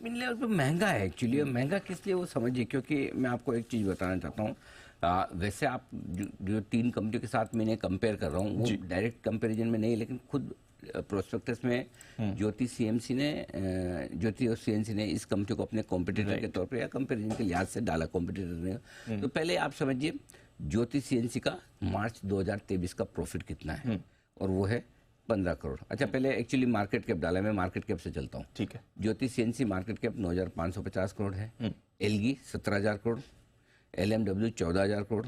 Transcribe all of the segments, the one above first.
In level पर महंगा है एक्चुअली। महंगा किस लिए वो समझिए, क्योंकि मैं आपको एक चीज़ बताना चाहता हूँ। वैसे आप जो तीन कंपनियों के साथ मैंने कंपेयर कर रहा हूँ वो डायरेक्ट कंपैरिजन में नहीं, लेकिन खुद प्रोस्पेक्टस में ज्योति और सीएमसी ने इस कंपनी को अपने कॉम्पिटिटर के तौर पर या कंपैरिजन के लिहाज से डाला कॉम्पिटिटर ने। तो पहले आप समझिए ज्योति सीएनसी का मार्च 2023 का प्रॉफिट कितना है, और वो है 15 करोड़। अच्छा, पहले एक्चुअली मार्केट कैप डाला, मैं मार्केट कैप से चलता हूँ। ठीक है। ज्योति सीएनसी मार्केट कैप 9,550 करोड़ है, एलगी 17,000 करोड़, एलएमडब्ल्यू 14,000 करोड़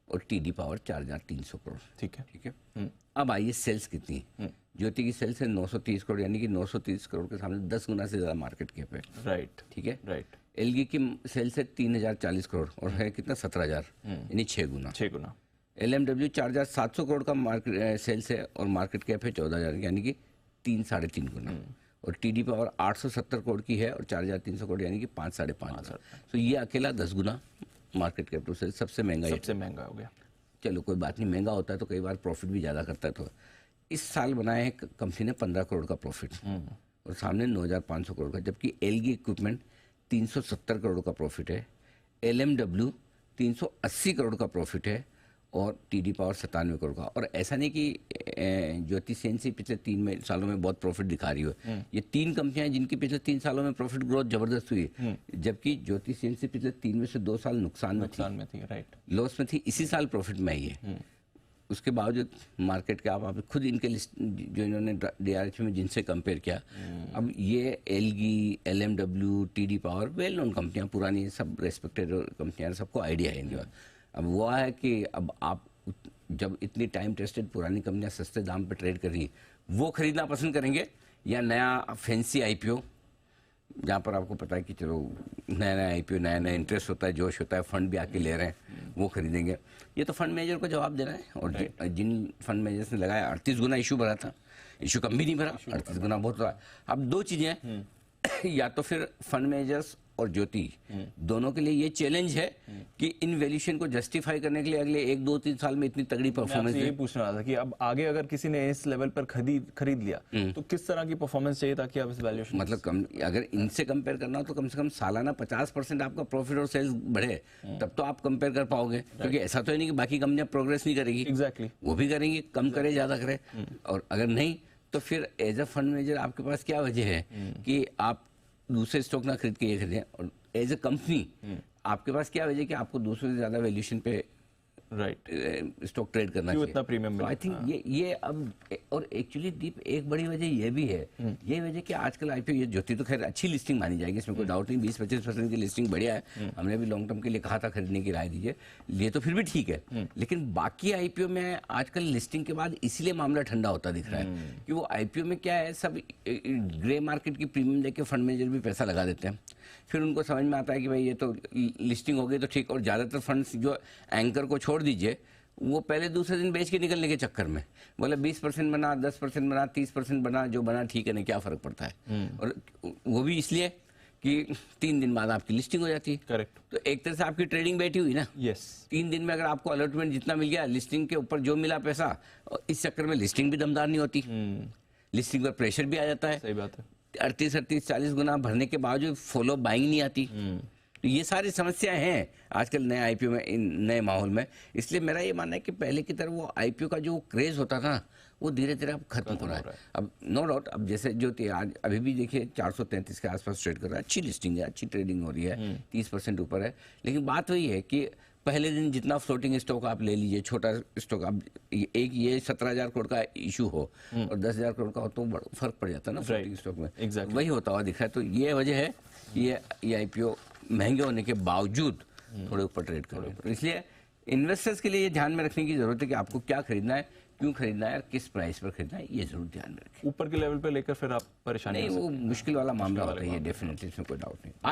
और टीडी पावर 4,300 करोड़। ठीक है। ठीक है। अब आइए सेल्स कितनी है। ज्योति की सेल्स है 930 करोड़, यानी कि 930 करोड़ के सामने 10 गुना से ज्यादा मार्केट कैप है। राइट। ठीक है। राइट। एलगी की सेल्स है 3,040 करोड़ और है कितना 17,000, यानी 6 गुना। एलएमडब्ल्यू 4,700 करोड़ का मार्केट सेल्स है और मार्केट कैप है 14,000, यानी कि 3-3.5 गुना। और टीडी पावर 870 करोड़ की है और 4,300 करोड़, यानी कि 5-5.5। तो ये अकेला 10 गुना मार्केट कैप टू सेल्स, सबसे महंगा हो गया। चलो कोई बात नहीं, महंगा होता है तो कई बार प्रॉफिट भी ज़्यादा करता है। तो इस साल बनाया है कंपनी ने 15 करोड़ का प्रॉफिट और सामने 9,500 करोड़ का, जबकि एलगी इक्विपमेंट 370 करोड़ का प्रॉफिट है, एलएमडब्ल्यू 380 करोड़ का प्रॉफिट है और टीडी पावर 97 करोड़ का। और ऐसा नहीं कि ज्योति सीएनसी पिछले 3 सालों में बहुत प्रॉफिट दिखा रही हो। ये 3 कंपनियां हैं जिनकी पिछले 3 सालों में प्रॉफिट ग्रोथ जबरदस्त हुई है, जबकि ज्योति सीएनसी पिछले 3 में से 2 साल नुकसान में थी, राइट, लॉस में थी। इसी साल प्रॉफिट में आई है। उसके बावजूद मार्केट के आप खुद इनके लिस्ट जो इन्होंने डीआरएच में जिनसे कंपेयर किया, अब ये Elgi, LMW, TD power well known कंपनियां, पुरानी सब रेस्पेक्टेड कंपनियां, सबको आइडिया है इनके। अब वो है कि अब आप जब इतनी टाइम टेस्टेड पुरानी कंपनियां सस्ते दाम पर ट्रेड कर रही, वो खरीदना पसंद करेंगे या नया फैंसी आईपीओ, जहाँ पर आपको पता है कि चलो नया आईपीओ, नया इंटरेस्ट होता है, जोश होता है, फंड भी आके ले रहे हैं, वो खरीदेंगे। ये तो फंड मैनेजर को जवाब देना है। और जिन फंड मैनेजर्स ने लगाया 38 गुना इशू भरा था, इशू कम भी नहीं भरा, 38 गुना बहुत रहा। अब 2 चीजें हैं, या तो फिर फंड मैनेजर्स और ज्योति दोनों के लिए ये चैलेंज है कि इन वैल्यूएशन को जस्टिफाई करने के लिए अगले 1-2-3 साल में इतनी तगड़ी परफॉर्मेंस। ये पूछना रहा था कि अब आगे अगर किसी ने इस लेवल पर खरीद लिया तो किस तरह की परफॉर्मेंस चाहिए ताकि आप इस वैल्यूएशन, मतलब अगर इनसे कंपेयर करना हो तो कम से कम सालाना 50% आपका प्रॉफिट और सेल्स बढ़े, तब तो आप कंपेयर कर पाओगे। क्योंकि ऐसा तो है नहीं कि बाकी कंपनियां प्रोग्रेस नहीं करेगी। एग्जैक्टली, वो भी करेंगी, कम करे ज्यादा करे। और अगर नहीं तो फिर एज अ फंड मैनेजर आपके पास क्या वजह है कि आप दूसरे स्टॉक ना खरीद के ये खरीदें। और एज ए कंपनी आपके पास क्या वजह कि आपको दूसरे से ज्यादा वैल्यूएशन पे स्टॉक ट्रेड करना चाहिए, इतना प्रीमियम। आई थिंक ये अब, और एक्चुअली दीप एक बड़ी वजह ये भी है, ये वजह कि आजकल आईपीओ, ये ज्योति तो खैर अच्छी लिस्टिंग मानी जाएगी, इसमें कोई डाउट नहीं, 20-25% की लिस्टिंग बढ़िया है। हमने भी लॉन्ग टर्म के लिए कहा था खरीदने की राय दीजिए, ये तो फिर भी ठीक है। लेकिन बाकी आईपीओ में आजकल लिस्टिंग के बाद इसलिए मामला ठंडा होता दिख रहा है कि वो आईपीओ में क्या है, सब ग्रे मार्केट की प्रीमियम देके फंड मैनेजर भी पैसा लगा देते हैं। फिर उनको समझ में आता है कि भाई ये तो लिस्टिंग हो गई तो ठीक। और ज्यादातर फंड्स जो एंकर को छोड़ दीजिए, वो पहले दूसरे दिन बेच के निकलने के चक्कर में बोले 20% बना, 10% बना, 30% बना, जो बना ठीक है, नहीं क्या फर्क पड़ता है। और वो भी इसलिए कि 3 दिन बाद आपकी लिस्टिंग हो जाती है। करेक्ट। तो एक तरह से आपकी ट्रेडिंग बैठी हुई ना। यस। 3 दिन में अगर आपको अलॉटमेंट जितना मिल गया, लिस्टिंग के ऊपर जो मिला पैसा, इस चक्कर में लिस्टिंग भी दमदार नहीं होती, लिस्टिंग पर प्रेशर भी आ जाता है। सही बात है। 38-40 गुना भरने के बावजूद फॉलो बाइंग नहीं आती। तो ये सारी समस्याएं हैं आजकल नए आईपीओ में, इन नए माहौल में। इसलिए मेरा ये मानना है कि पहले की तरह वो आईपीओ का जो क्रेज होता था वो धीरे धीरे अब खत्म हो रहा है। अब नो डाउट, अब जैसे जो आज अभी भी देखिए 433 के आसपास ट्रेड कर रहा है, अच्छी लिस्टिंग है, अच्छी ट्रेडिंग हो रही है, 30% ऊपर है। लेकिन बात वही है कि पहले दिन जितना फ्लोटिंग स्टॉक आप ले लीजिए, छोटा स्टॉक, आप एक ये 17,000 करोड़ का इशू हो और 10,000 करोड़ का हो तो फर्क पड़ जाता है ना फ्लोटिंग स्टॉक में। Exactly. वही होता हुआ दिख रहा है। तो ये वजह है कि ये आईपीओ महंगे होने के बावजूद थोड़े ऊपर ट्रेड कर रहे हैं। तो इसलिए इन्वेस्टर्स के लिए ये ध्यान में रखने की जरूरत है कि आपको क्या खरीदना है, क्यों खरीदना है और किस प्राइस पर खरीदना है, ये जरूर ध्यान में रखें। ऊपर के लेवल पे लेकर फिर आप परेशानी नहीं, वो मुश्किल वाला मामला होता है, ये डेफिनेटली, इसमें कोई डाउट नहीं।